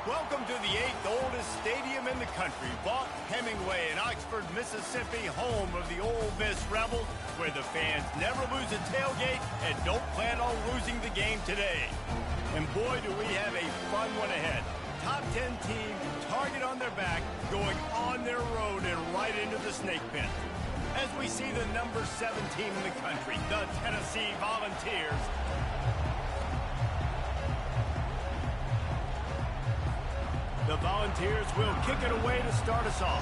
Welcome to the 8th oldest stadium in the country, Vaught Hemingway in Oxford, Mississippi, home of the Ole Miss Rebels, where the fans never lose a tailgate and don't plan on losing the game today. And boy, do we have a fun one ahead. Top 10 team, target on their back, going on their road and right into the snake pit. As we see the number 7 team in the country, the Tennessee Volunteers. The Volunteers will kick it away to start us off.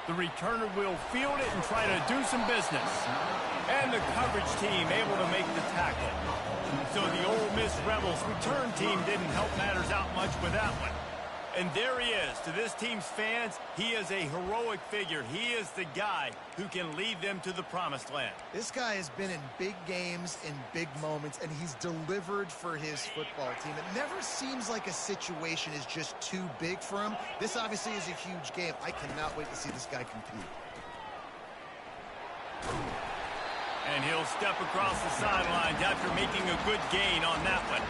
The returner will field it and try to do some business. And the coverage team able to make the tackle. So the Ole Miss Rebels return team didn't help matters out much with that one. And there he is. To this team's fans, he is a heroic figure. He is the guy who can lead them to the promised land. This guy has been in big games, in big moments, and he's delivered for his football team. It never seems like a situation is just too big for him. This obviously is a huge game. I cannot wait to see this guy compete. And he'll step across the sidelines after making a good gain on that one.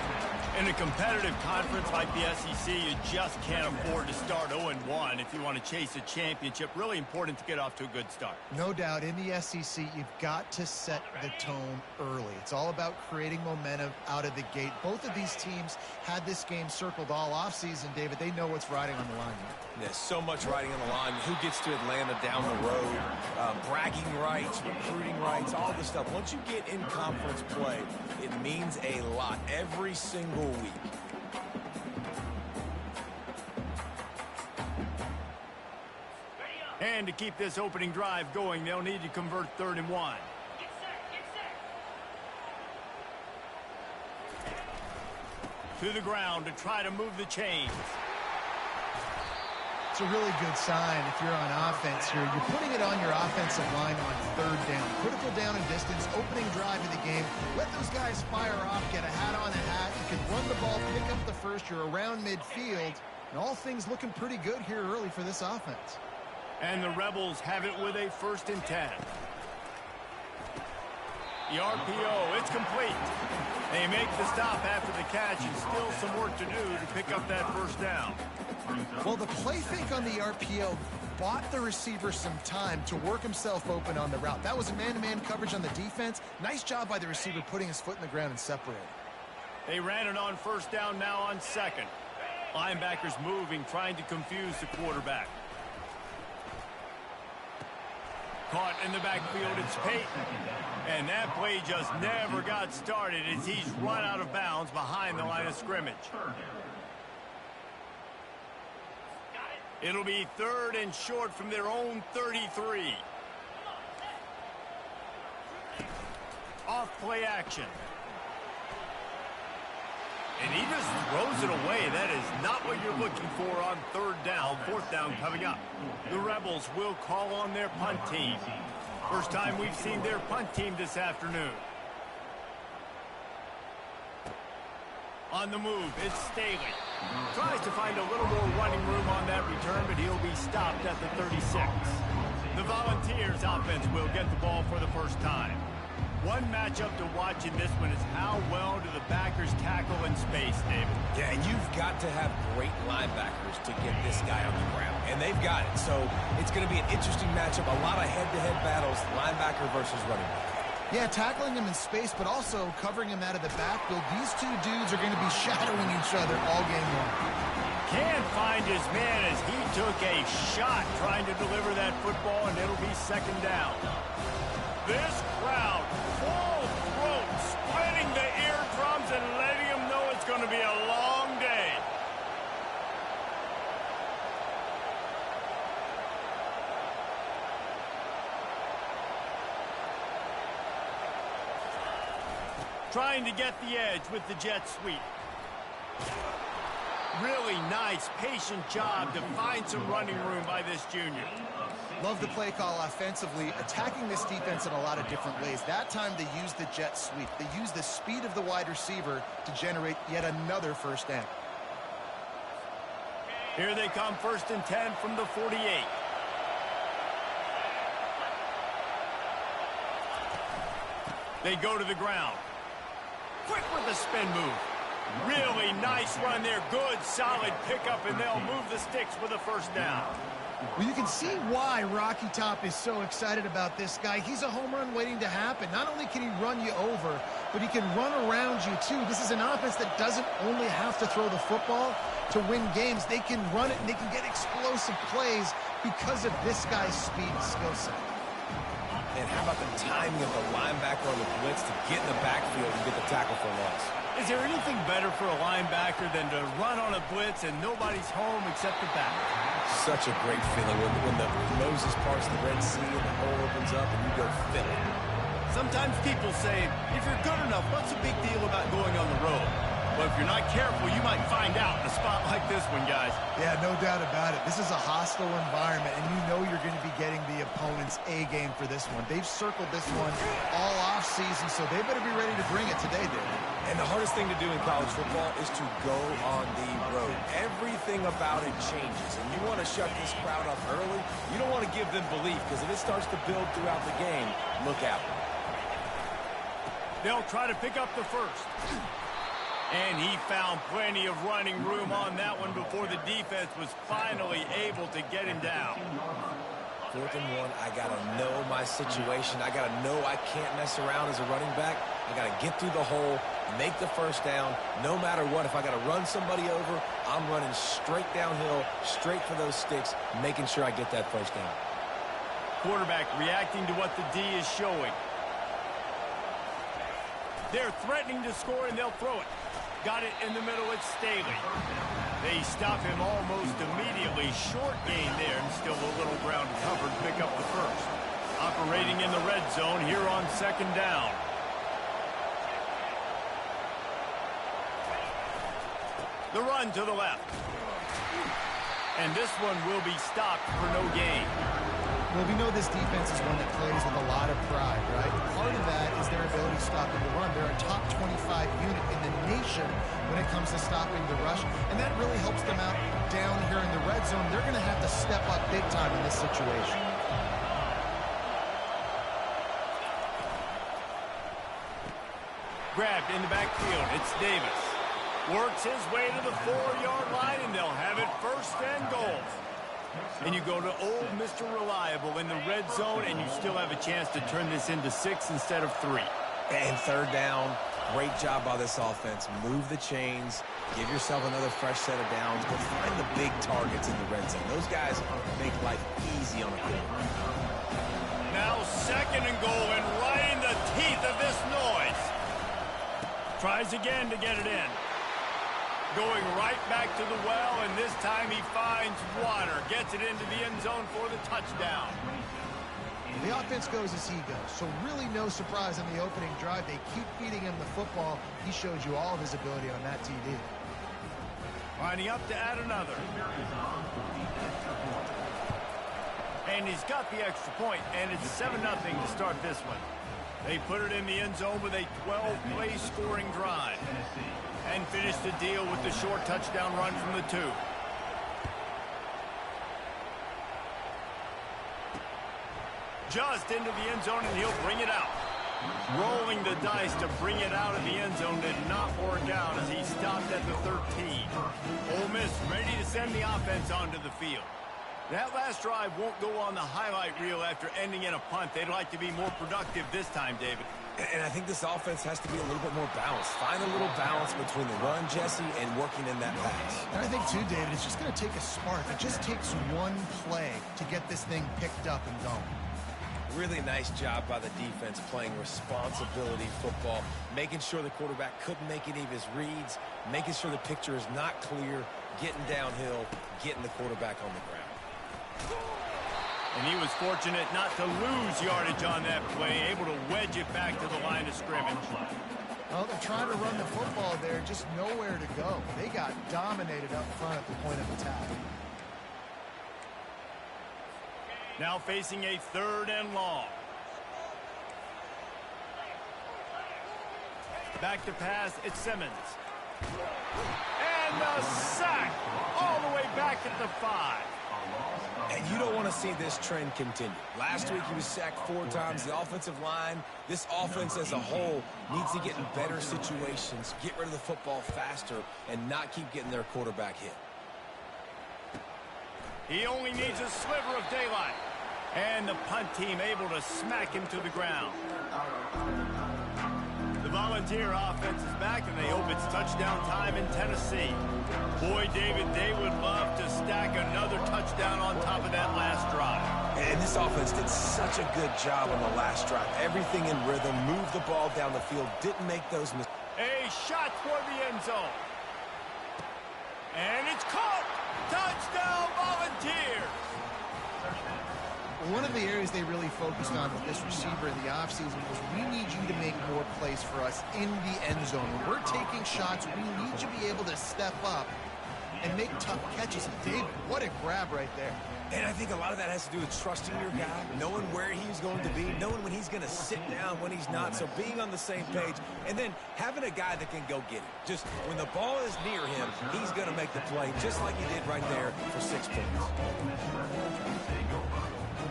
In a competitive conference like the SEC, you just can't afford to start 0-1 if you want to chase a championship. Really important to get off to a good start. No doubt, in the SEC, you've got to set the tone early. It's all about creating momentum out of the gate. Both of these teams had this game circled all offseason, David. They know what's riding on the line. There's so much riding on the line. Who gets to Atlanta down the road, bragging rights, recruiting rights, all this stuff. Once you get in conference play, it means a lot every single week. And to keep this opening drive going, they'll need to convert 3rd and 1. To the ground to try to move the chains. It's a really good sign if you're on offense here. You're putting it on your offensive line on 3rd down. Critical down and distance, opening drive of the game. Let those guys fire off, get a hat on a hat. You can run the ball, pick up the first. You're around midfield. And all things looking pretty good here early for this offense. And the Rebels have it with a 1st and 10. The RPO, it's complete. They make the stop after the catch, and still some work to do to pick up that 1st down. Well, the play fake on the RPO bought the receiver some time to work himself open on the route. That was a man-to-man coverage on the defense. Nice job by the receiver putting his foot in the ground and separating. They ran it on 1st down, now on 2nd. Linebackers moving, trying to confuse the quarterback. Caught in the backfield, it's Peyton. And that play just never got started as he's run out of bounds behind the line of scrimmage. It'll be 3rd and short from their own 33. Off play action. And he just throws it away. That is not what you're looking for on 3rd down. 4th down coming up. The Rebels will call on their punt team. First time we've seen their punt team this afternoon. On the move, it's Staley. Tries to find a little more running room on that return, but he'll be stopped at the 36. The Volunteers offense will get the ball for the first time. One matchup to watch in this one is how well do the backers tackle in space, David. Yeah, you've got to have great linebackers to get this guy on the ground, and they've got it. So it's going to be an interesting matchup, a lot of head-to-head battles, linebacker versus running back. Yeah, tackling him in space, but also covering him out of the backfield. These two dudes are going to be shadowing each other all game long. Can't find his man as he took a shot trying to deliver that football, and it'll be 2nd down. This crowd, full throat, spreading the eardrums and letting them know it's going to be a long day. Trying to get the edge with the jet sweep. Really nice, patient job to find some running room by this junior. Love the play call offensively, attacking this defense in a lot of different ways. That time they used the jet sweep. They used the speed of the wide receiver to generate yet another 1st down. Here they come, 1st and 10 from the 48. They go to the ground. Quick with the spin move. Really nice run there. Good, solid pickup, and they'll move the sticks with a first down. Well, you can see why Rocky Top is so excited about this guy. He's a home run waiting to happen. Not only can he run you over, but he can run around you, too. This is an offense that doesn't only have to throw the football to win games. They can run it, and they can get explosive plays because of this guy's speed and skill set. And how about the timing of the linebacker on the blitz to get in the backfield and get the tackle for loss? Is there anything better for a linebacker than to run on a blitz and nobody's home except the back? Such a great feeling when the Moses parts the Red Sea and the hole opens up and you go fill it. Sometimes people say, if you're good enough, what's the big deal about going on the road? But if you're not careful, you might find out in a spot like this one, guys. Yeah, no doubt about it. This is a hostile environment, and you know you're going to be getting the opponent's A-game for this one. They've circled this one all off-season, so they better be ready to bring it today, David. And the hardest thing to do in college football is to go on the road. Everything about it changes, and you want to shut this crowd up early. You don't want to give them belief, because if it starts to build throughout the game, look out. They'll try to pick up the first. And he found plenty of running room on that one before the defense was finally able to get him down. 4th and 1, I got to know my situation. I got to know I can't mess around as a running back. I got to get through the hole, make the first down. No matter what, if I got to run somebody over, I'm running straight downhill, straight for those sticks, making sure I get that first down. Quarterback reacting to what the D is showing. They're threatening to score, and they'll throw it. Got it in the middle. It's Staley. They stop him almost immediately. Short gain there, and still a little ground covered. Pick up the first. Operating in the red zone here on 2nd down. The run to the left. And this one will be stopped for no gain. Well, we know this defense is one that plays with a lot of pride, right? Part of that is their ability to stop the run. They're a top 25 unit in the nation when it comes to stopping the rush, and that really helps them out down here in the red zone. They're going to have to step up big time in this situation. Grabbed in the backfield. It's Davis. Works his way to the 4-yard line, and they'll have it 1st and goal. And you go to old Mr. Reliable in the red zone, and you still have a chance to turn this into 6 instead of 3. And 3rd down, great job by this offense. Move the chains, give yourself another fresh set of downs, but find the big targets in the red zone. Those guys make life easy on the corner. Now 2nd and goal, and right in the teeth of this noise. Tries again to get it in. Going right back to the well, and this time he finds water. Gets it into the end zone for the touchdown. The offense goes as he goes, so really no surprise on the opening drive. They keep feeding him the football. He showed you all of his ability on that TD. Lining up to add another. And he's got the extra point, and it's 7-0 to start this one. They put it in the end zone with a 12-play scoring drive. And finish the deal with the short touchdown run from the 2. Just into the end zone, and he'll bring it out. Rolling the dice to bring it out of the end zone did not work out as he stopped at the 13. Ole Miss ready to send the offense onto the field. That last drive won't go on the highlight reel after ending in a punt. They'd like to be more productive this time, David. And I think this offense has to be a little bit more balanced. Find a little balance between the run, Jesse, and working in that pass. And I think, too, David, it's just going to take a spark. It just takes one play to get this thing picked up and going. Really nice job by the defense playing responsibility football, making sure the quarterback couldn't make any of his reads, making sure the picture is not clear, getting downhill, getting the quarterback on the ground. And he was fortunate not to lose yardage on that play, able to wedge it back to the line of scrimmage. Well, they're trying to run the football there, just nowhere to go. They got dominated up front at the point of attack. Now facing a 3rd and long. Back to pass, it's Simmons. And the sack all the way back at the 5. And you don't want to see this trend continue. Last week he was sacked 4 times. The offensive line, this offense as a whole, needs to get in better situations, get rid of the football faster, and not keep getting their quarterback hit. He only needs a sliver of daylight. And the punt team able to smack him to the ground. The Volunteer offense is back, and they hope it's touchdown time in Tennessee. Boy, David, they would love to stack another touchdown on top of that last drive. And this offense did such a good job on the last drive. Everything in rhythm, moved the ball down the field, didn't make those mistakes. A shot toward the end zone. And it's caught! Touchdown, Volunteers! One of the areas they really focused on with this receiver in the offseason was we need you to make more plays for us in the end zone. When we're taking shots, we need you to be able to step up and make tough catches. And David, what a grab right there. And I think a lot of that has to do with trusting your guy, knowing where he's going to be, knowing when he's going to sit down, when he's not. So being on the same page, and then having a guy that can go get it. Just when the ball is near him, he's going to make the play, just like he did right there for 6 points.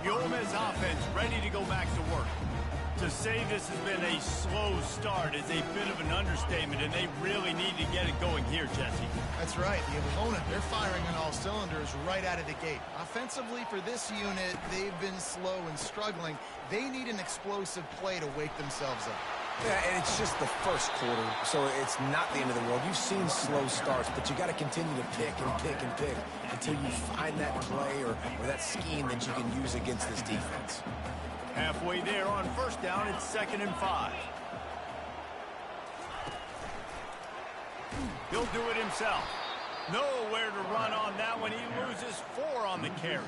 The Ole Miss offense ready to go back to work. To say this has been a slow start is a bit of an understatement, and they really need to get it going here, Jesse. That's right. The opponent, they're firing on all cylinders right out of the gate. Offensively, for this unit, they've been slow and struggling. They need an explosive play to wake themselves up. Yeah, and it's just the first quarter, so it's not the end of the world. You've seen slow starts, but you got to continue to pick and pick and pick until you find that play or that scheme that you can use against this defense. Halfway there on first down, it's 2nd and 5. He'll do it himself. Nowhere to run on that one. He loses 4 on the carry.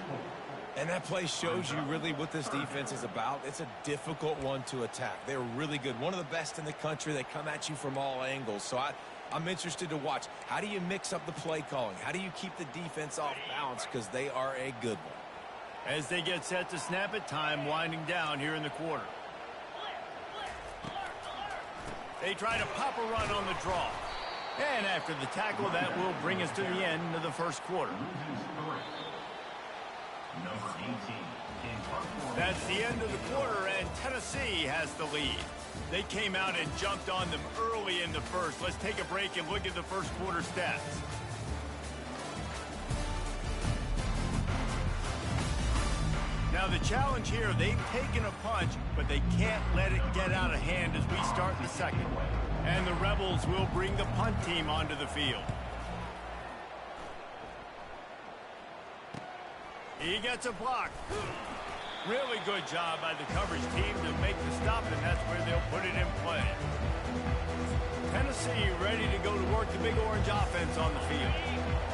And that play shows you really what this defense is about. It's a difficult one to attack. They're really good. One of the best in the country. They come at you from all angles. So I'm interested to watch. How do you mix up the play calling? How do you keep the defense off balance? Because they are a good one. As they get set to snap it, time winding down here in the quarter. They try to pop a run on the draw. And after the tackle, that will bring us to the end of the first quarter. That's the end of the quarter, and Tennessee has the lead. They came out and jumped on them early in the first. Let's take a break and look at the first quarter stats. Now the challenge here, they've taken a punch, but they can't let it get out of hand as we start the second. And the Rebels will bring the punt team onto the field. He gets a block. Really good job by the coverage team to make the stop, and that's where they'll put it in play. Tennessee ready to go to work the Big Orange offense on the field.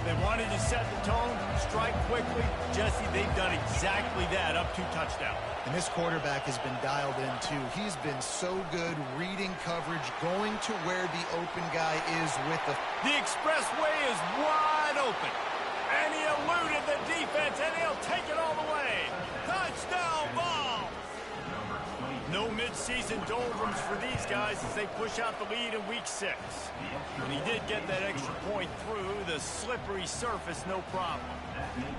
They wanted to set the tone, strike quickly. Jesse, they've done exactly that up to touchdown. And this quarterback has been dialed in, too. He's been so good reading coverage, going to where the open guy is with the... The expressway is wide open. And he eluded the defense, and he'll take it all the way. Touchdown ball! No midseason doldrums for these guys as they push out the lead in week 6. And he did get that extra point through the slippery surface, no problem.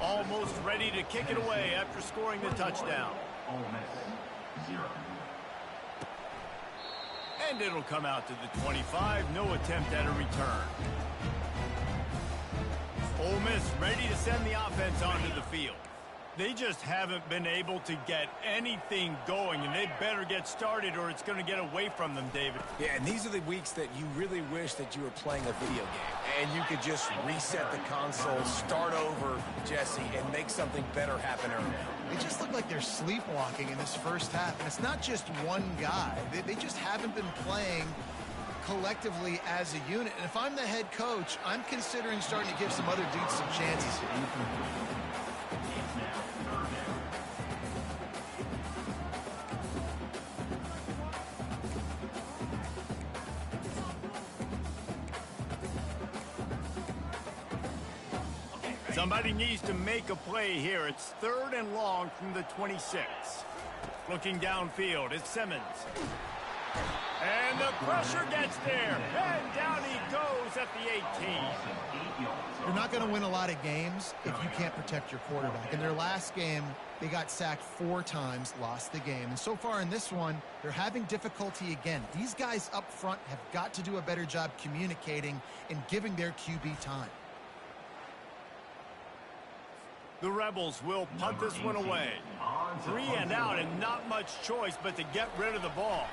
Almost ready to kick it away after scoring the touchdown. And it'll come out to the 25. No attempt at a return. Ole Miss ready to send the offense onto the field. They just haven't been able to get anything going, and they better get started or it's going to get away from them, David. Yeah, and these are the weeks that you really wish that you were playing a video game, and you could just reset the console, start over, Jesse, and make something better happen early. They just look like they're sleepwalking in this first half, and it's not just one guy. They just haven't been playing collectively as a unit. And if I'm the head coach, I'm considering starting to give some other dudes some chances. Somebody needs to make a play here. It's 3rd and long from the 26. Looking downfield, it's Simmons. And the pressure gets there. And down he goes at the 18. You're not going to win a lot of games if you can't protect your quarterback. In their last game, they got sacked 4 times, lost the game. And so far in this one, they're having difficulty again. These guys up front have got to do a better job communicating and giving their QB time. The Rebels will punt this one away. 3 and out and not much choice but to get rid of the ball.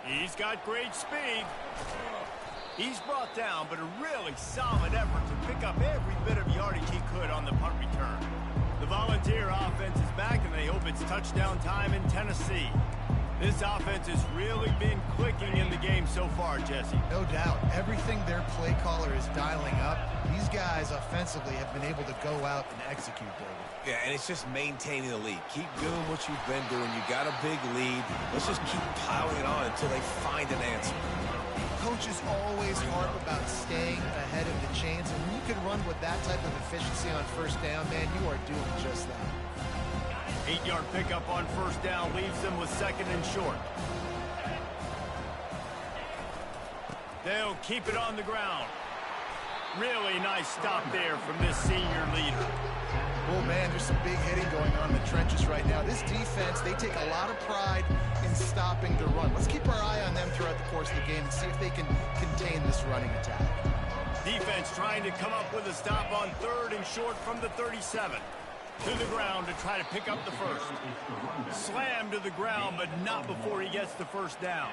He's got great speed. He's brought down, but a really solid effort to pick up every bit of yardage he could on the punt return. The Volunteer offense is back, and they hope it's touchdown time in Tennessee. This offense has really been clicking in the game so far, Jesse. No doubt. Everything their play caller is dialing up, these guys offensively have been able to go out and execute, David. Yeah, and it's just maintaining the lead. Keep doing what you've been doing. You got a big lead. Let's just keep piling it on until they find an answer. Coaches always harp about staying ahead of the chains, and when you can run with that type of efficiency on first down, man, you are doing just that. 8-yard pickup on first down leaves them with 2nd and short. They'll keep it on the ground. Really nice stop there from this senior leader. Oh, man, there's some big hitting going on in the trenches right now. This defense, they take a lot of pride in stopping the run. Let's keep our eye on them throughout the course of the game and see if they can contain this running attack. Defense trying to come up with a stop on 3rd and short from the 37. To the ground to try to pick up the first. Slam to the ground, but not before he gets the first down.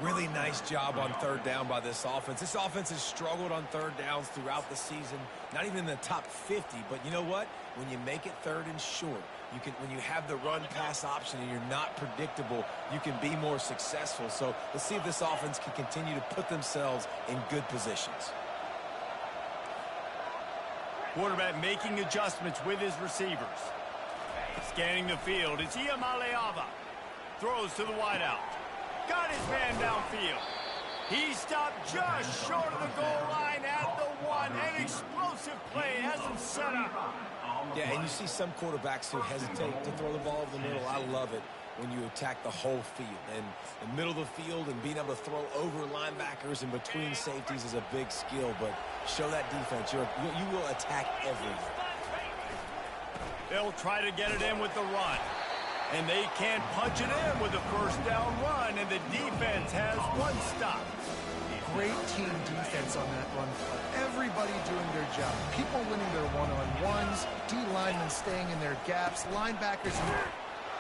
Really nice job on 3rd down by this offense. This offense has struggled on 3rd downs throughout the season. Not even in the top 50, but you know what? When you make it 3rd and short, when you have the run-pass option and you're not predictable, you can be more successful. So let's see if this offense can continue to put themselves in good positions. Quarterback making adjustments with his receivers. Scanning the field, it's Iamaleava. Throws to the wideout. Got his man downfield. He stopped just short of the goal line at the 1. An explosive play has him set up. Yeah, and you see some quarterbacks who hesitate to throw the ball over the middle. I love it when you attack the whole field. And the middle of the field and being able to throw over linebackers and between safeties is a big skill. But show that defense. You will attack everything. They'll try to get it in with the run. And they can't punch it in with a first down run. And the defense has 1 stop. Great team defense on that run play. Everybody doing their job. People winning their one-on-ones. D linemen staying in their gaps. Linebackers.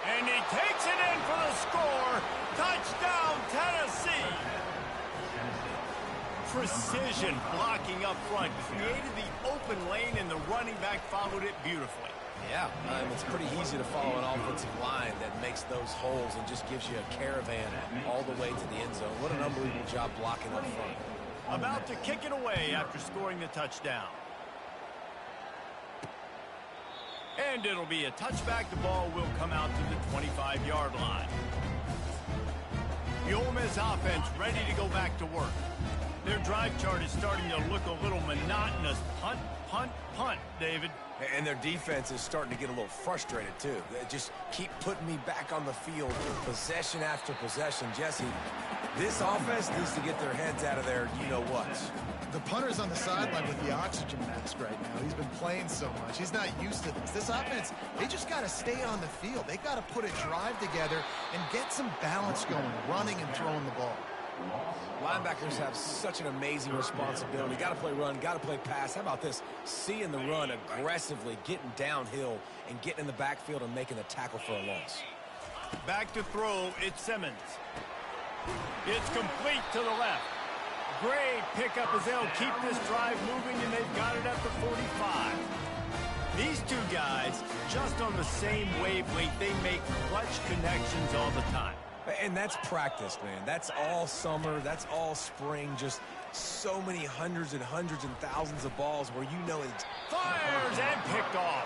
And he takes it in for the score. Touchdown, Tennessee. Precision blocking up front. Created the open lane, and the running back followed it beautifully. Yeah, it's pretty easy to follow an offensive line that makes those holes and just gives you a caravan all the way to the end zone. What an unbelievable job blocking up front. About to kick it away after scoring the touchdown. And it'll be a touchback. The ball will come out to the 25-yard line. The Ole Miss offense ready to go back to work. Their drive chart is starting to look a little monotonous. Punt, punt, punt, David. And their defense is starting to get a little frustrated, too. They just keep putting me back on the field, possession after possession. Jesse, this offense needs to get their heads out of their you-know-whats. The punter's on the sideline with the oxygen mask right now. He's been playing so much. He's not used to this. This offense, they just got to stay on the field. They got to put a drive together and get some balance going, running and throwing the ball. Linebackers have such an amazing responsibility. Got to play run, got to play pass. How about this? Seeing the run aggressively, getting downhill, and getting in the backfield and making the tackle for a loss. Back to throw, it's Simmons. It's complete to the left. Great pickup as they'll keep this drive moving, and they've got it at the 45. These two guys, just on the same wavelength, they make clutch connections all the time. And that's practice, man. That's all summer. That's all spring. Just so many hundreds and thousands of balls where you know it's... Fires and picked off.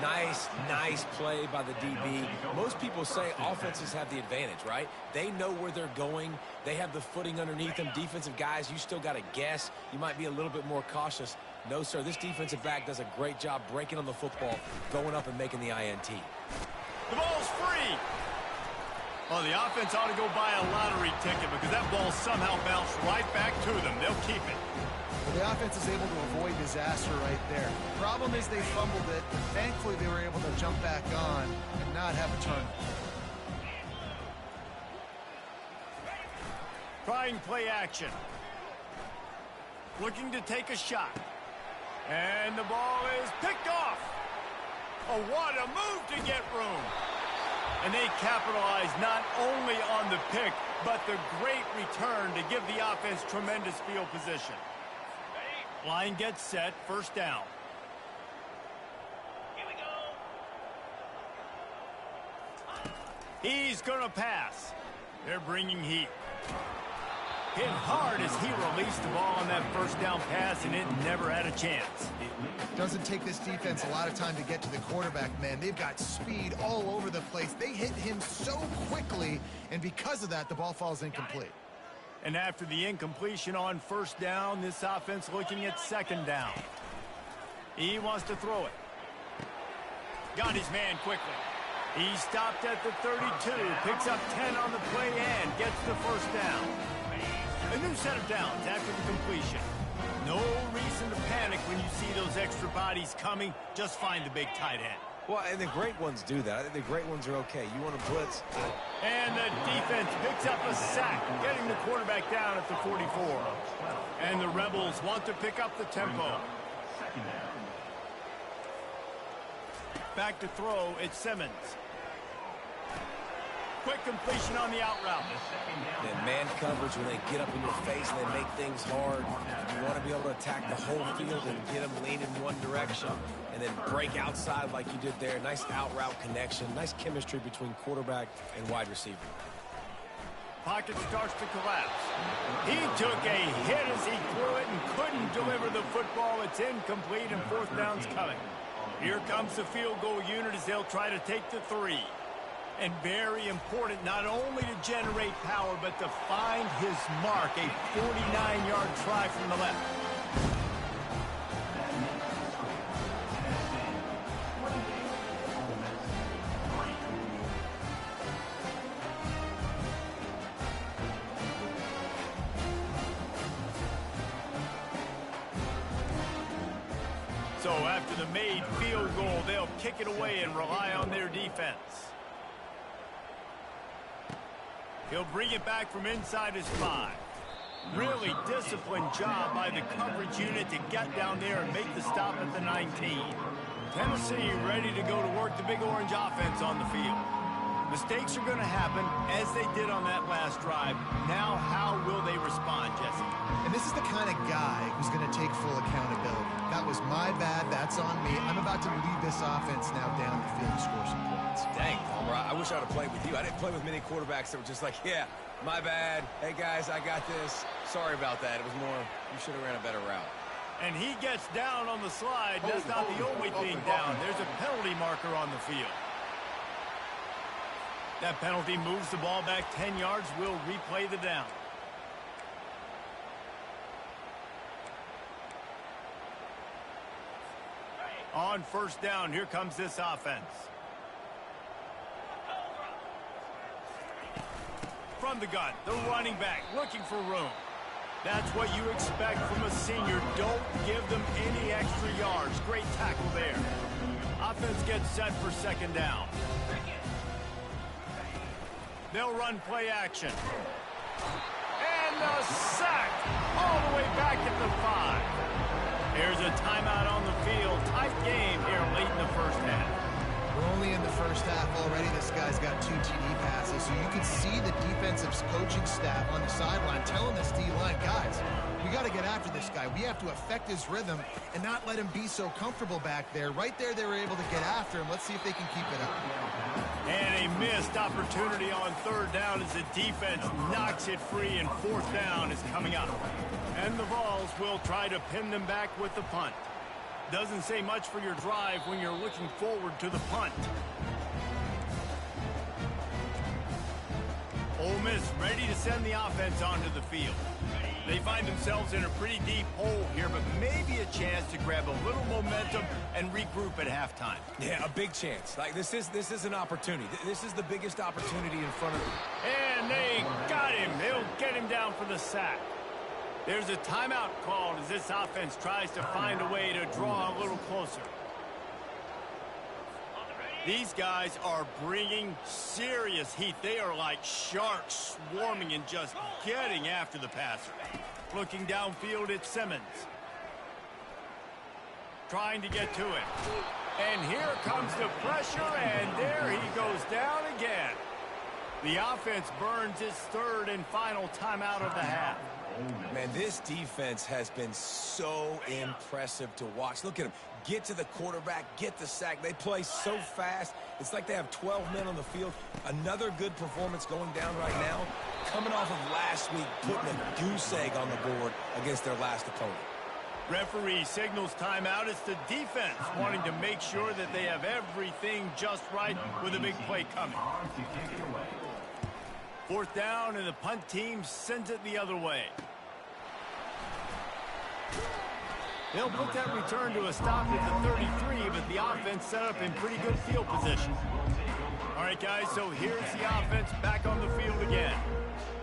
Nice play by the DB. Most people say offenses have the advantage, right? They know where they're going. They have the footing underneath them. Defensive guys, you still got to guess. You might be a little bit more cautious. No, sir, this defensive back does a great job breaking on the football, going up and making the INT. The ball's free. Well, the offense ought to go buy a lottery ticket because that ball somehow bounced right back to them. They'll keep it. Well, the offense is able to avoid disaster right there. The problem is they fumbled it, but thankfully they were able to jump back on and not have a turnover. Trying play action. Looking to take a shot. And the ball is picked off. Oh, what a move to get room. And they capitalize not only on the pick, but the great return to give the offense tremendous field position. Line gets set, first down. Here we go. He's going to pass. They're bringing heat. Hit hard as he released the ball on that first down pass, and it never had a chance. It doesn't take this defense a lot of time to get to the quarterback, man. They've got speed all over the place. They hit him so quickly, and because of that, the ball falls incomplete. And after the incompletion on first down, this offense looking at second down. He wants to throw it. Got his man quickly. He stopped at the 32, picks up 10 on the play and gets the first down. A new set of downs after the completion. No reason to panic when you see those extra bodies coming. Just find the big tight end. Well, and the great ones do that. I think the great ones are okay. You want to blitz. And the defense picks up a sack, getting the quarterback down at the 44. And the Rebels want to pick up the tempo. Back to throw, it's Simmons. Quick completion on the out route. And man coverage, when they get up in your face and they make things hard, you want to be able to attack the whole field and get them leaning one direction and then break outside like you did there. Nice out route connection, nice chemistry between quarterback and wide receiver. Pocket starts to collapse. He took a hit as he threw it and couldn't deliver the football. It's incomplete and fourth down's coming. Here comes the field goal unit as they'll try to take the 3. And very important not only to generate power, but to find his mark. A 49-yard try from the left. So after the made field goal, they'll kick it away and rely on their defense. He'll bring it back from inside his 5. Really disciplined job by the coverage unit to get down there and make the stop at the 19. Tennessee ready to go to work the Big Orange offense on the field. Mistakes are going to happen as they did on that last drive. Now how will they respond, Jesse? And this is the kind of guy who's going to take full accountability. That was my bad. That's on me. I'm about to lead this offense now down the field to score some points. Dang, Palmer, I wish I would have played with you. I didn't play with many quarterbacks that were just like, yeah, my bad. Hey, guys, I got this. Sorry about that. It was more, you should have ran a better route. And he gets down on the slide. That's not the only thing down. There's a penalty marker on the field. That penalty moves the ball back 10 yards. We'll replay the down. On first down, here comes this offense. From the gun, the running back looking for room. That's what you expect from a senior. Don't give them any extra yards. Great tackle there. Offense gets set for second down. They'll run play action. And a sack all the way back at the 5. There's a timeout on the field. Tight game here late in the first half. We're only in the first half already. This guy's got 2 TD passes, so you can see the defensive coaching staff on the sideline telling this D-line, guys, we got to get after this guy. We have to affect his rhythm and not let him be so comfortable back there. Right there, they were able to get after him. Let's see if they can keep it up. And a missed opportunity on third down as the defense knocks it free, and fourth down is coming up. And the Vols will try to pin them back with the punt. Doesn't say much for your drive when you're looking forward to the punt. Ole Miss ready to send the offense onto the field. They find themselves in a pretty deep hole here, but maybe a chance to grab a little momentum and regroup at halftime. Yeah, a big chance. Like this is an opportunity. This is the biggest opportunity in front of them. And they got him. He'll get him down for the sack. There's a timeout called as this offense tries to find a way to draw a little closer. These guys are bringing serious heat. They are like sharks swarming and just getting after the passer. Looking downfield at Simmons. Trying to get to it. And here comes the pressure, and there he goes down again. The offense burns its third and final timeout of the half. Man, this defense has been so impressive to watch. Look at them. Get to the quarterback, get the sack. They play so fast. It's like they have 12 men on the field. Another good performance going down right now. Coming off of last week, putting a goose egg on the board against their last opponent. Referee signals timeout. It's the defense wanting to make sure that they have everything just right with a big play coming. Fourth down, and the punt team sends it the other way. They'll put that return to a stop at the 33, but the offense set up in pretty good field position. All right, guys, so here's the offense back on the field again.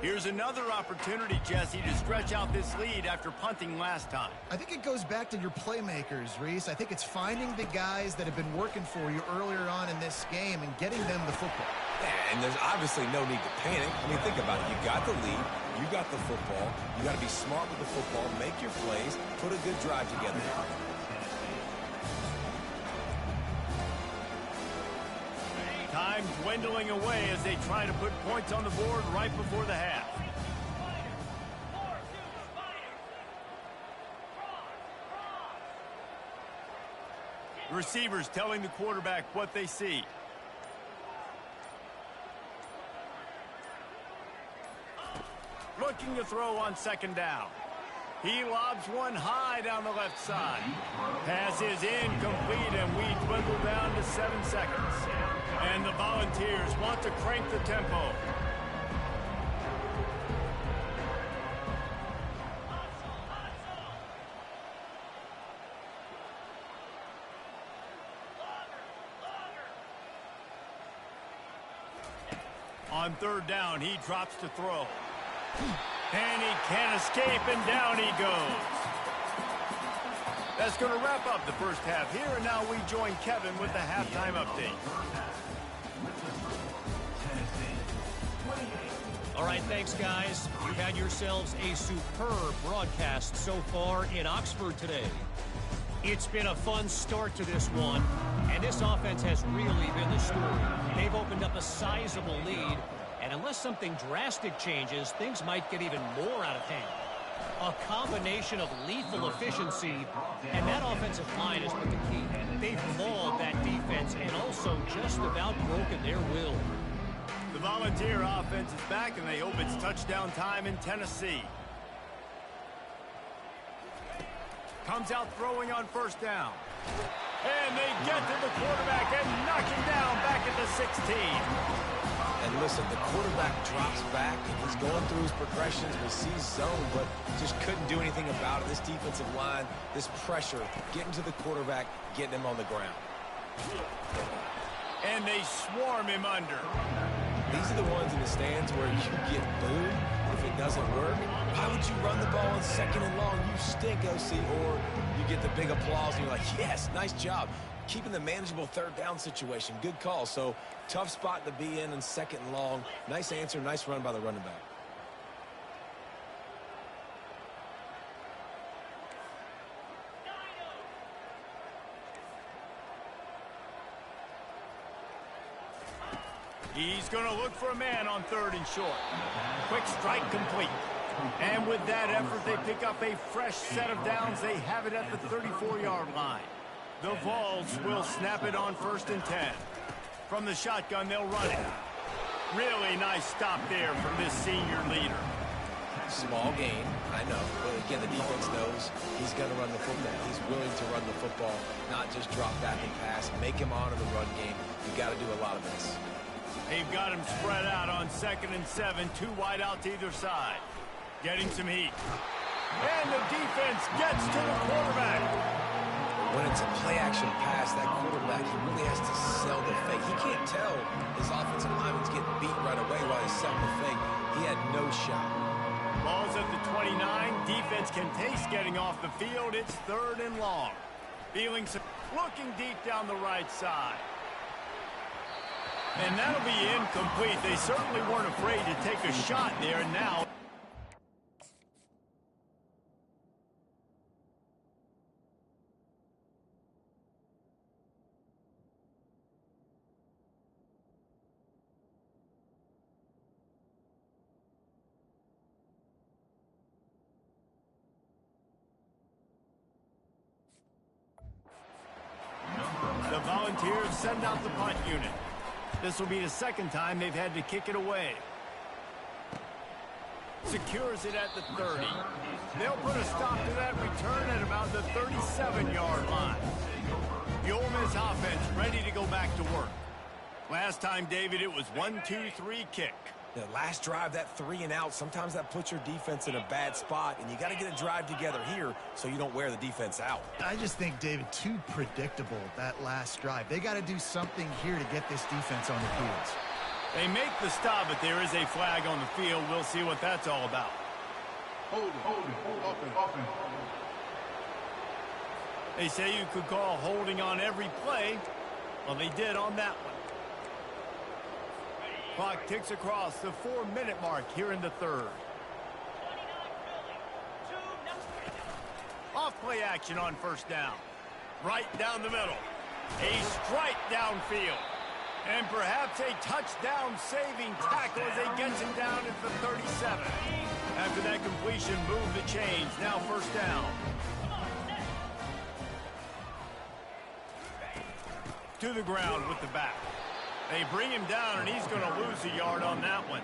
Here's another opportunity, Jesse, to stretch out this lead after punting last time. I think it goes back to your playmakers, Reese. I think it's finding the guys that have been working for you earlier on in this game and getting them the football. Yeah, and there's obviously no need to panic. I mean, think about it. You got the lead. You got the football. You got to be smart with the football, make your plays, put a good drive together. Time dwindling away as they try to put points on the board right before the half. The receivers telling the quarterback what they see. Looking to throw on second down. He lobs one high down the left side. Pass is incomplete, and we dwindle down to 7 seconds. And the Volunteers want to crank the tempo. On third down, he drops to throw. And he can't escape, and down he goes. That's going to wrap up the first half here, and now we join Kevin with the halftime update. All right, thanks, guys. You've had yourselves a superb broadcast so far in Oxford today. It's been a fun start to this one, and this offense has really been the story. They've opened up a sizable lead, and unless something drastic changes, things might get even more out of hand. A combination of lethal efficiency, and that offensive line has been the key. They've mauled that defense and also just about broken their will. The Volunteer offense is back, and they hope it's touchdown time in Tennessee. Comes out throwing on first down. And they get to the quarterback and knock him down back at the 16. And listen, the quarterback drops back, and he's going through his progressions. We see zone, but just couldn't do anything about it. This defensive line, this pressure, getting to the quarterback, getting him on the ground. And they swarm him under. These are the ones in the stands where you get booed if it doesn't work. Why would you run the ball on second and long? You stink, OC. Or you get the big applause, and you're like, yes, nice job. Keeping the manageable third down situation. Good call. So tough spot to be in second and long. Nice answer, nice run by the running back. He's going to look for a man on third and short. Quick strike complete. And with that effort, they pick up a fresh set of downs. They have it at the 34-yard line. The Vols will snap it on first and 10. From the shotgun, they'll run it. Really nice stop there from this senior leader. Small gain, I know. But again, the defense knows he's going to run the football. He's willing to run the football, not just drop back and pass. Make him honor the run game. You got to do a lot of this. They've got him spread out on 2nd and 7, 2 wide out to either side. Getting some heat. And the defense gets to the quarterback. When it's a play-action pass, that quarterback, he really has to sell the fake. He can't tell his offensive lineman's getting beat right away while he's selling the fake. He had no shot. Ball's at the 29. Defense can taste getting off the field. It's 3rd and long. Feeling some, looking deep down the right side. And that'll be incomplete. They certainly weren't afraid to take a shot there. And now the Volunteers send out the punt unit. This will be the 2nd time they've had to kick it away. Secures it at the 30. They'll put a stop to that return at about the 37-yard line. The Ole Miss offense ready to go back to work. Last time, David, it was 1-2-3 kick. The last drive, that 3 and out, sometimes that puts your defense in a bad spot, and you got to get a drive together here so you don't wear the defense out. I just think, David, too predictable, that last drive. They got to do something here to get this defense on the field. They make the stop, but there is a flag on the field. We'll see what that's all about. Hold it. They say you could call holding on every play. Well, they did on that one. Clock ticks across the 4-minute mark here in the 3rd. Off play action on 1st down. Right down the middle. A strike downfield. And perhaps a touchdown-saving tackle as they gets him down at the 37. After that completion, move the chains. Now 1st down. To the ground with the back. They bring him down, and he's going to lose a yard on that one.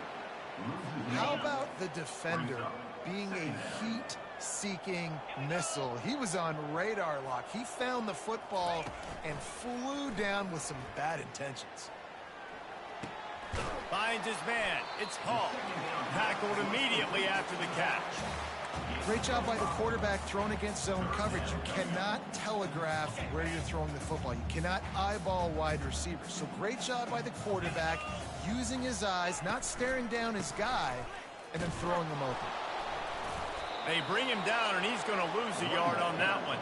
How about the defender being a heat-seeking missile? He was on radar lock. He found the football and flew down with some bad intentions. Finds his man. It's Hall. Tackled immediately after the catch. Great job by the quarterback thrown against zone coverage. You cannot telegraph where you're throwing the football. You cannot eyeball wide receivers. So great job by the quarterback using his eyes, not staring down his guy, and then throwing him open. They bring him down, and he's going to lose a yard on that one.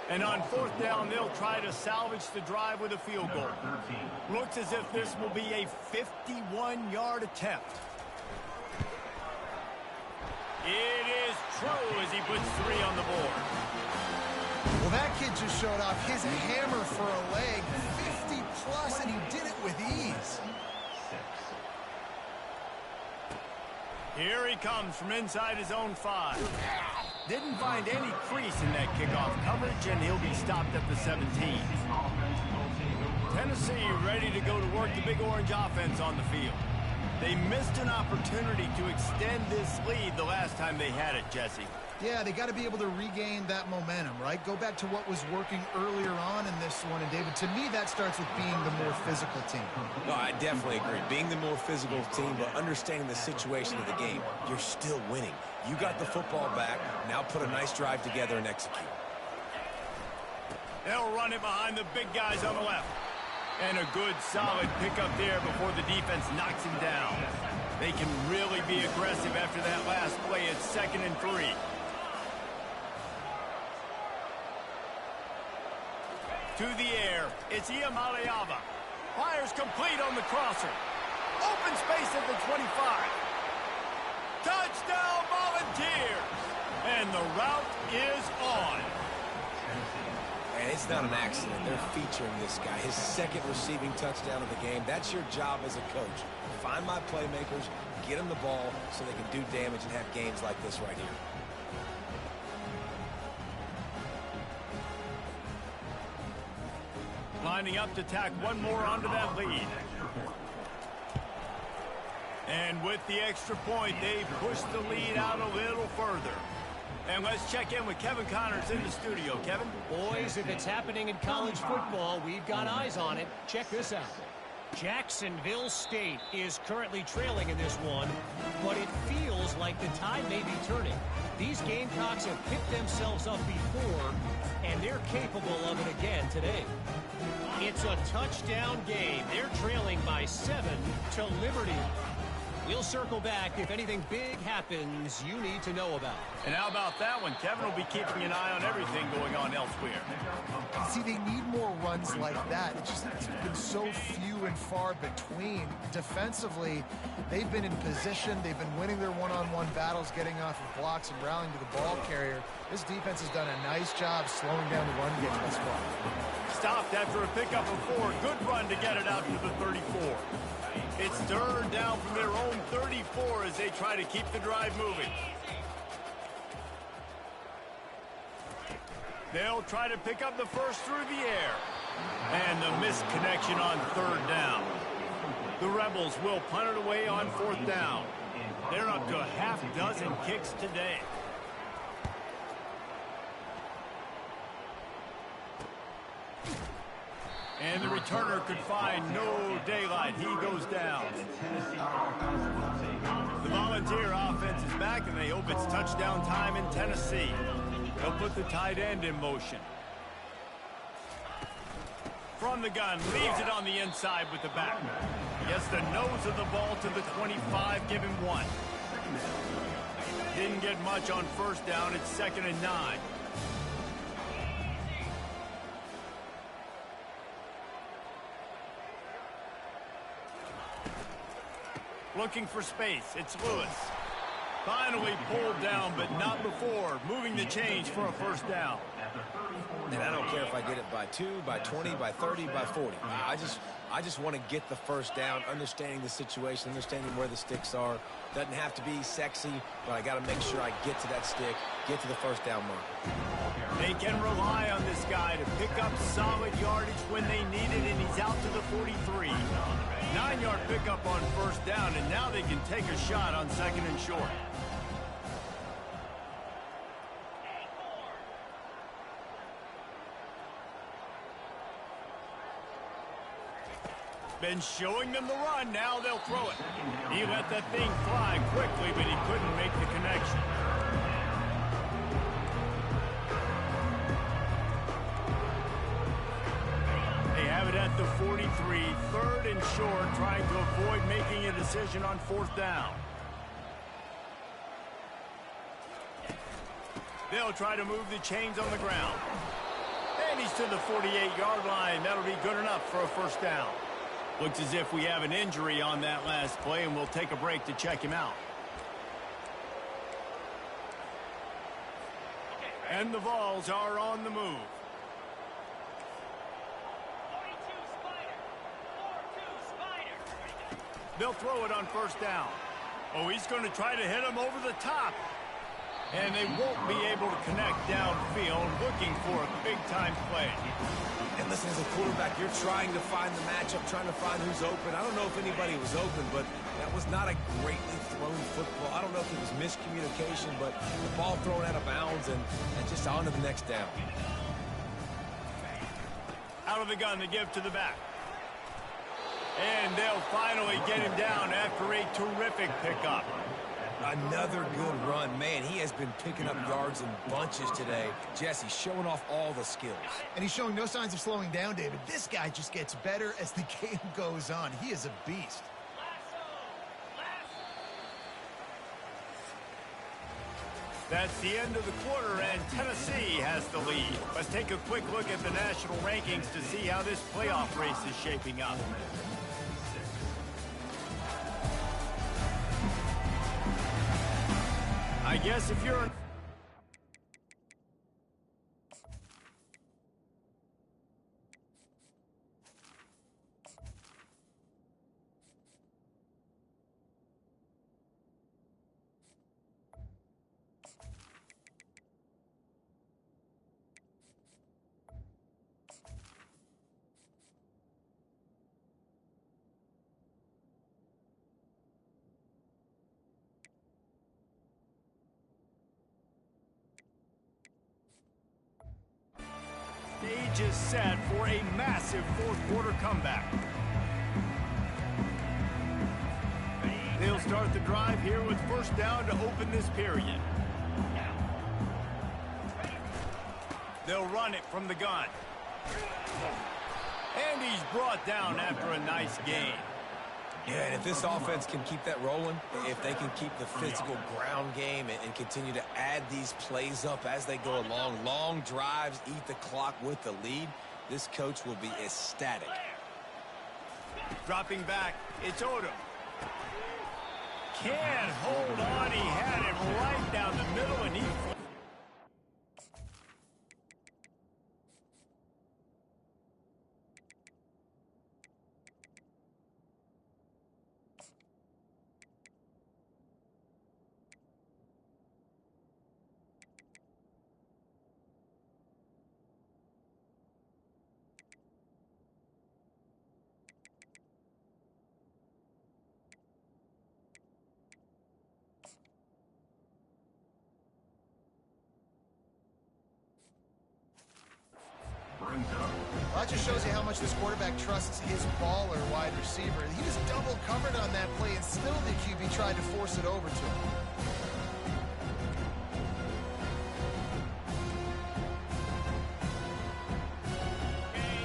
And on 4th down, they'll try to salvage the drive with a field goal. Looks as if this will be a 51-yard attempt. It is true as he puts 3 on the board. Well, that kid just showed off his hammer for a leg, 50-plus, and he did it with ease. Here he comes from inside his own 5. Didn't find any crease in that kickoff coverage, and he'll be stopped at the 17. Tennessee ready to go to work the Big Orange offense on the field. They missed an opportunity to extend this lead the last time they had it, Jesse. Yeah, they got to be able to regain that momentum, right? Go back to what was working earlier on in this one. And, David, to me, that starts with being the more physical team. No, I definitely agree. Being the more physical team, but understanding the situation of the game, you're still winning. You got the football back. Now put a nice drive together and execute. They'll run it behind the big guys on the left. And a good, solid pickup there before the defense knocks him down. They can really be aggressive after that last play. It's 2nd and 3. To the air, it's Iamaleava. Fires complete on the crosser. Open space at the 25. Touchdown, Volunteers! And the route is on. And it's not an accident. They're featuring this guy. His 2nd receiving touchdown of the game. That's your job as a coach. Find my playmakers, get them the ball so they can do damage and have games like this right here. Lining up to tack one more onto that lead. And with the extra point, they push the lead out a little further. And let's check in with Kevin Connors in the studio. Kevin? Boys, if it's happening in college football, we've got eyes on it. Check this out. Jacksonville State is currently trailing in this one, but it feels like the tide may be turning. These Gamecocks have picked themselves up before, and they're capable of it again today. It's a touchdown game. They're trailing by 7 to Liberty. We'll circle back if anything big happens you need to know about. And how about that one? Kevin will be keeping an eye on everything going on elsewhere. See, they need more runs like that. It's just it's been so few and far between. Defensively, they've been in position. They've been winning their one-on-one battles, getting off of blocks and rallying to the ball carrier. This defense has done a nice job slowing down the run game thus far. Stopped after a pickup of 4. Good run to get it out to the 34. It's third down from their own 34 as they try to keep the drive moving. They'll try to pick up the first through the air. And the missed connection on third down. The Rebels will punt it away on fourth down. They're up to a half dozen kicks today. And the returner could find no daylight. He goes down. The Volunteer offense is back, and they hope it's touchdown time in Tennessee. They'll put the tight end in motion. From the gun, leaves it on the inside with the back. Gets the nose of the ball to the 25, give him 1. Didn't get much on first down. It's 2nd and 9. Looking for space. It's Lewis. Finally pulled down, but not before. Moving the change for a first down. And I don't care if I get it by 2, by 20, by 30, by 40. I just want to get the first down, understanding the situation, understanding where the sticks are. Doesn't have to be sexy, but I got to make sure I get to that stick, get to the first down mark. They can rely on this guy to pick up solid yardage when they need it, and he's out to the 43. 9-yard pickup on first down, and now they can take a shot on 2nd and short. Been showing them the run. Now they'll throw it. He let that thing fly quickly, but he couldn't make the connection. They have it at the 43, 3rd and short, trying to avoid making a decision on 4th down. They'll try to move the chains on the ground. And he's to the 48-yard line. That'll be good enough for a first down. Looks as if we have an injury on that last play, and we'll take a break to check him out. And the Vols are on the move. They'll throw it on first down. Oh, he's going to try to hit him over the top. And they won't be able to connect downfield, looking for a big-time play. And listen, as a quarterback, you're trying to find the matchup, trying to find who's open. I don't know if anybody was open, but that was not a greatly thrown football. I don't know if it was miscommunication, but the ball thrown out of bounds and just on to the next down. Out of the gun to give to the back. And they'll finally get him down after a terrific pickup. Another good run. Man, he has been picking up yards in bunches today. Jesse showing off all the skills. And he's showing no signs of slowing down, David. This guy just gets better as the game goes on. He is a beast. That's the end of the quarter, and Tennessee has the lead. Let's take a quick look at the national rankings to see how this playoff race is shaping up. I guess if you're... Stage is set for a massive fourth quarter comeback. They'll start the drive here with first down to open this period. They'll run it from the gun. And he's brought down after a nice gain. Yeah, and if this offense can keep that rolling, if they can keep the physical ground game and continue to add these plays up as they go along, long drives, eat the clock with the lead, this coach will be ecstatic. Dropping back, it's Odom. Can't hold on. He had him right down the middle, and he... Well, that just shows you how much this quarterback trusts his baller wide receiver. He was double covered on that play, and still the QB tried to force it over to him.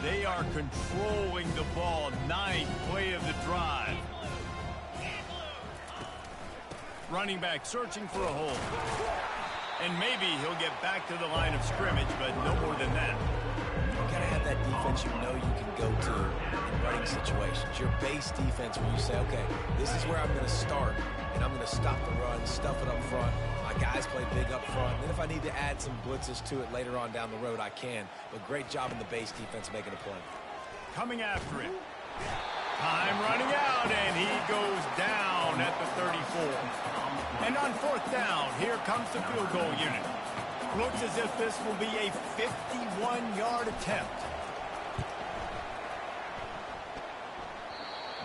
They are controlling the ball. Ninth play of the drive. Running back searching for a hole. And maybe he'll get back to the line of scrimmage, but no more than that. You gotta have that defense you know you can go to in running situations. Your base defense where you say, okay, this is where I'm gonna start, and I'm gonna stop the run, stuff it up front. My guys play big up front. Then if I need to add some blitzes to it later on down the road, I can. But great job in the base defense making a play. Coming after it. Time running out, and he goes down at the 34. And on fourth down, here comes the field goal unit. Looks as if this will be a 51-yard attempt.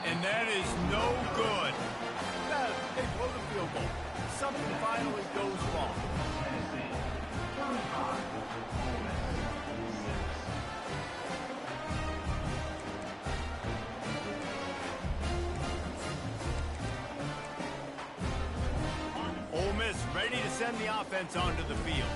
And that is no good. They blow the field goal. Something finally goes wrong. Ole Miss ready to send the offense onto the field.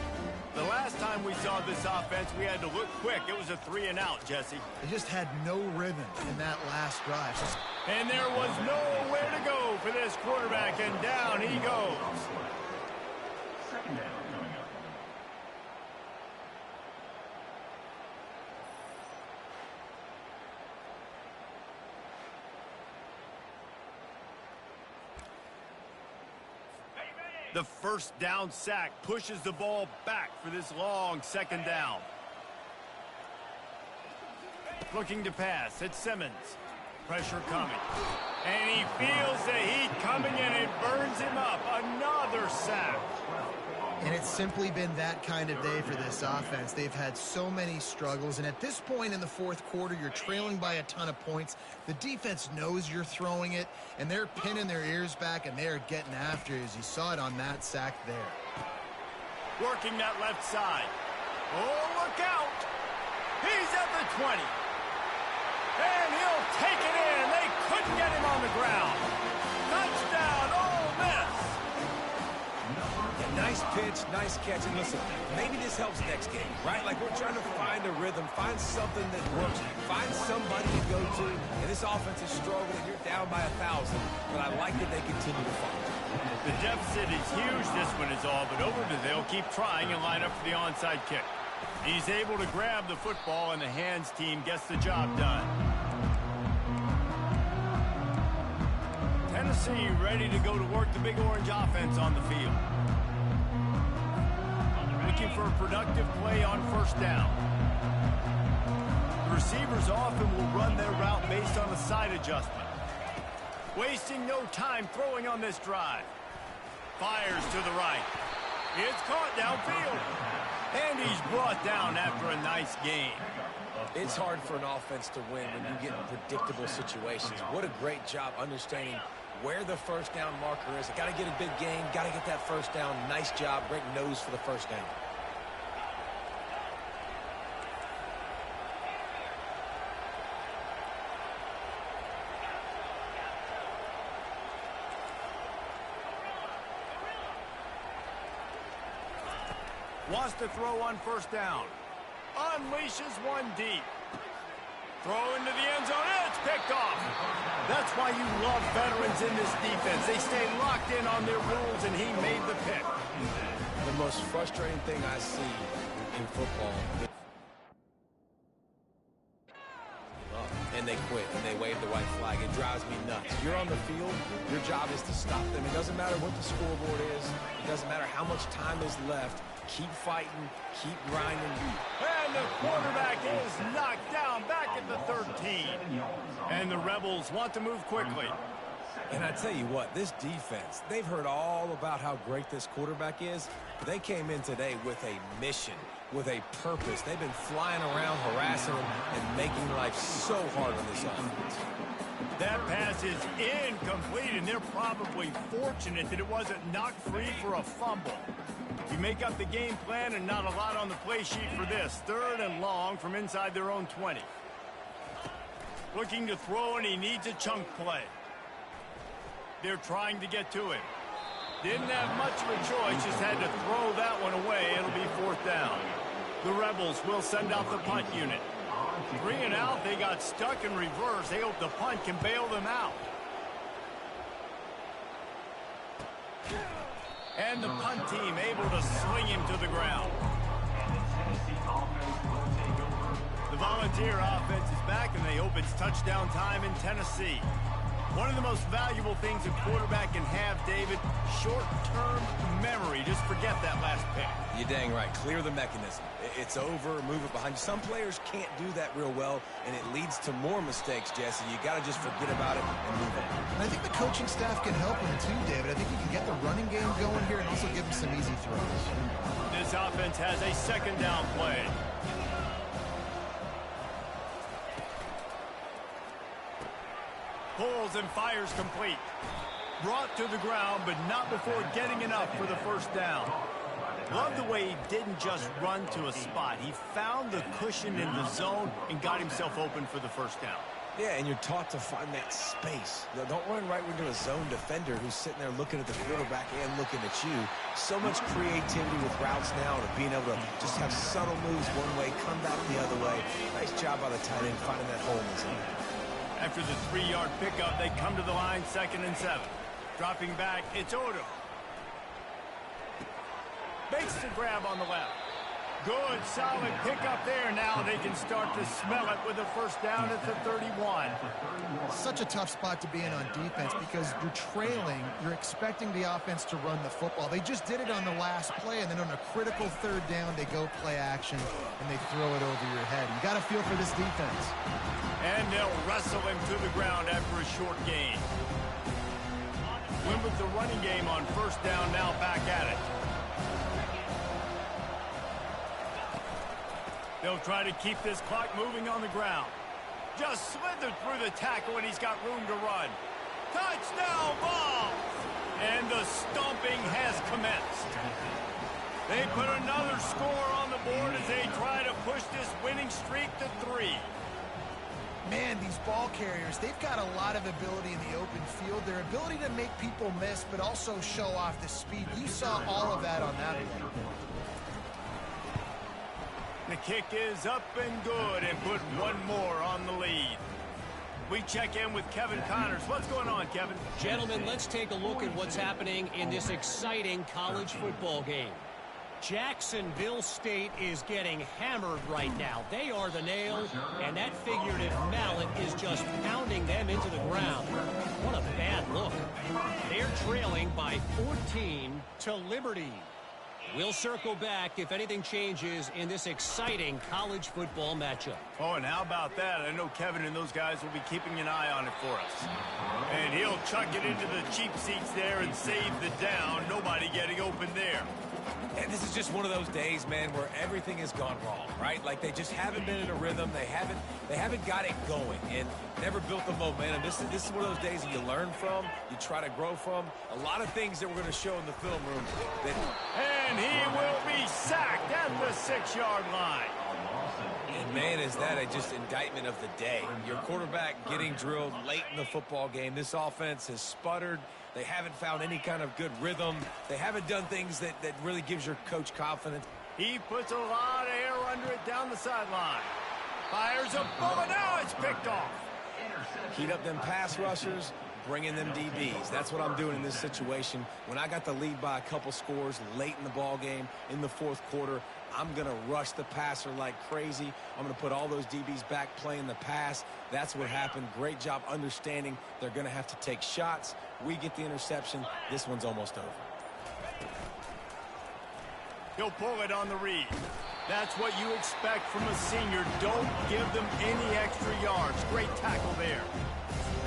The last time we saw this offense, we had to look quick. It was a 3-and-out, Jesse. They just had no rhythm in that last drive. And there was nowhere to go for this quarterback, and down he goes. Second down coming up. The first down sack pushes the ball back for this long second down. Looking to pass, it's Simmons. Pressure coming. And he feels the heat coming, and it burns him up. Another sack. And it's simply been that kind of day for this offense. They've had so many struggles, and at this point in the fourth quarter, you're trailing by a ton of points. The defense knows you're throwing it, and they're pinning their ears back, and they're getting after it, as you saw it on that sack there. Working that left side. Oh, look out. He's at the 20. And he'll take it in. They couldn't get him on the ground. Touchdown, Ole Miss. Nice pitch, nice catch. And listen, maybe this helps next game, right? Like we're trying to find a rhythm, find something that works, find somebody to go to. And this offense is struggling. You're down by 1,000, but I like that they continue to fight. The deficit is huge. This one is all but over, but they'll keep trying and line up for the onside kick. He's able to grab the football, and the hands team gets the job done. Tennessee ready to go to work the Big Orange offense on the field. Looking for a productive play on first down. The receivers often will run their route based on a side adjustment. Wasting no time throwing on this drive. Fires to the right. It's caught downfield. And he's brought down after a nice gain. It's hard for an offense to win when you get in predictable situations. What a great job understanding where the first down marker is. Got to get a big gain, got to get that first down. Nice job, great nose for the first down. Wants to throw on first down. Unleashes one deep. Throw into the end zone. It's picked off. That's why you love veterans in this defense. They stay locked in on their rules, and he made the pick. The most frustrating thing I see in football, and they quit, and they wave the white flag. It drives me nuts. You're on the field. Your job is to stop them. It doesn't matter what the scoreboard is. It doesn't matter how much time is left. Keep fighting. Keep grinding. And the quarterback is knocked down back at the 13. And the Rebels want to move quickly. And I tell you what, this defense, they've heard all about how great this quarterback is. They came in today with a mission, with a purpose. They've been flying around, harassing him, and making life so hard on this offense. That pass is incomplete, and they're probably fortunate that it wasn't knocked free for a fumble. You make up the game plan and not a lot on the play sheet for this. 3rd and long from inside their own 20. Looking to throw, and he needs a chunk play. They're trying to get to him. Didn't have much of a choice, just had to throw that one away. It'll be 4th down. The Rebels will send out the punt unit. 3 and out, they got stuck in reverse. They hope the punt can bail them out. And the punt team able to sling him to the ground. The Volunteer offense is back, and they hope it's touchdown time in Tennessee. One of the most valuable things a quarterback can have, David, short-term memory. Just forget that last pick. You're dang right. Clear the mechanism. It's over. Move it behind you. Some players can't do that real well, and it leads to more mistakes, Jesse. You got to just forget about it and move on. And I think the coaching staff can help him too, David. I think he can get the running game going here and also give him some easy throws. This offense has a 2nd down play. Pulls and fires complete. Brought to the ground, but not before getting enough for the 1st down. Love the way he didn't just run to a spot. He found the cushion in the zone and got himself open for the 1st down. Yeah, and you're taught to find that space. Don't run right into a zone defender who's sitting there looking at the quarterback and looking at you. So much creativity with routes now to being able to just have subtle moves one way, come back the other way. Nice job by the tight end finding that hole in the zone. After the 3-yard pickup, they come to the line, 2nd and 7. Dropping back, it's Odom. Makes the grab on the left. Good, solid pickup there. Now they can start to smell it with a 1st down at the 31. Such a tough spot to be in on defense because you're trailing. You're expecting the offense to run the football. They just did it on the last play, and then on a critical 3rd down, they go play action, and they throw it over your head. You got to feel for this defense. And they'll wrestle him to the ground after a short gain. Win with the running game on 1st down, now back at it. They'll try to keep this clock moving on the ground. Just slithered through the tackle, and he's got room to run. Touchdown ball! And the stomping has commenced. They put another score on the board as they try to push this winning streak to 3. Man, these ball carriers, they've got a lot of ability in the open field. Their ability to make people miss, but also show off the speed. You saw all of that on that play. The kick is up and good, and put one more on the lead. We check in with Kevin Connors. What's going on, Kevin? Gentlemen, let's take a look at what's happening in this exciting college football game. Jacksonville State is getting hammered right now. They are the nail, and that figurative mallet is just pounding them into the ground. What a bad look. They're trailing by 14 to Liberty. We'll circle back if anything changes in this exciting college football matchup. Oh, and how about that? I know Kevin and those guys will be keeping an eye on it for us. And he'll chuck it into the cheap seats there and save the down. Nobody getting open there. And this is just one of those days, man, where everything has gone wrong, right? Like they just haven't been in a rhythm. They haven't got it going and never built the momentum. This is one of those days that you learn from, you try to grow from. A lot of things that we're going to show in the film room. And he will be sacked at the 6-yard line. And, man, is that just indictment of the day. Your quarterback getting drilled late in the football game. This offense has sputtered. They haven't found any kind of good rhythm. They haven't done things that really gives your coach confidence. He puts a lot of air under it down the sideline. Fires a bullet. Now it's picked off. Heat up them pass rushers, bring in them DBs. That's what I'm doing in this situation. When I got the lead by a couple scores late in the ball game in the fourth quarter, I'm going to rush the passer like crazy. I'm going to put all those DBs back playing the pass. That's what happened. Great job understanding they're going to have to take shots. We get the interception. This one's almost over. He'll pull it on the read. That's what you expect from a senior. Don't give them any extra yards. Great tackle there.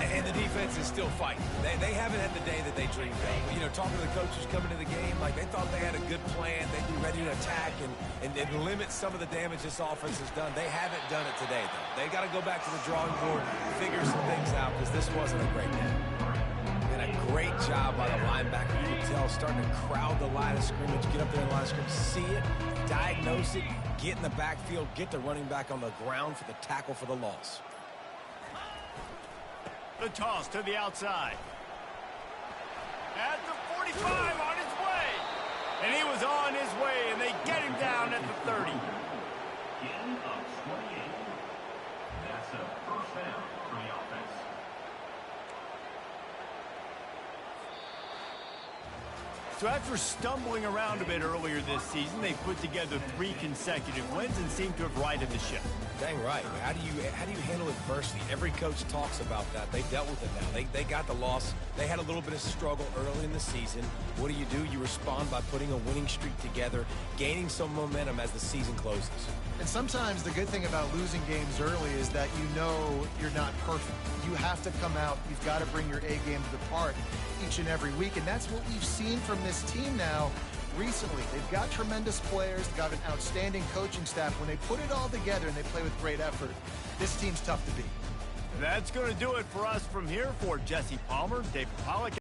And the defense is still fighting. They haven't had the day that they dreamed of. You know, talking to the coaches coming to the game, like they thought they had a good plan. They'd be ready to attack and limit some of the damage this offense has done. They haven't done it today, though. They got to go back to the drawing board, figure some things out, because this wasn't a great day. And a great job by the linebacker. You can tell starting to crowd the line of scrimmage, get up there in the line of scrimmage, see it, diagnose it, get in the backfield, get the running back on the ground for the tackle for the loss. The toss to the outside. At the 45 on his way. And he was on his way, and they get him down at the 30. Gain of 28. That's a first down for the offense. So after stumbling around a bit earlier this season, they put together 3 consecutive wins and seem to have righted the ship. Dang right. How do you handle adversity? Every coach talks about that. They dealt with it now. They got the loss. They had a little bit of struggle early in the season. What do? You respond by putting a winning streak together, gaining some momentum as the season closes. And sometimes the good thing about losing games early is that you know you're not perfect. You have to come out. You've got to bring your A game to the part each and every week. And that's what we've seen from this team now recently. They've got tremendous players, got an outstanding coaching staff. When they put it all together and they play with great effort, this team's tough to beat. That's going to do it for us from here. For Jesse Palmer, David Pollack.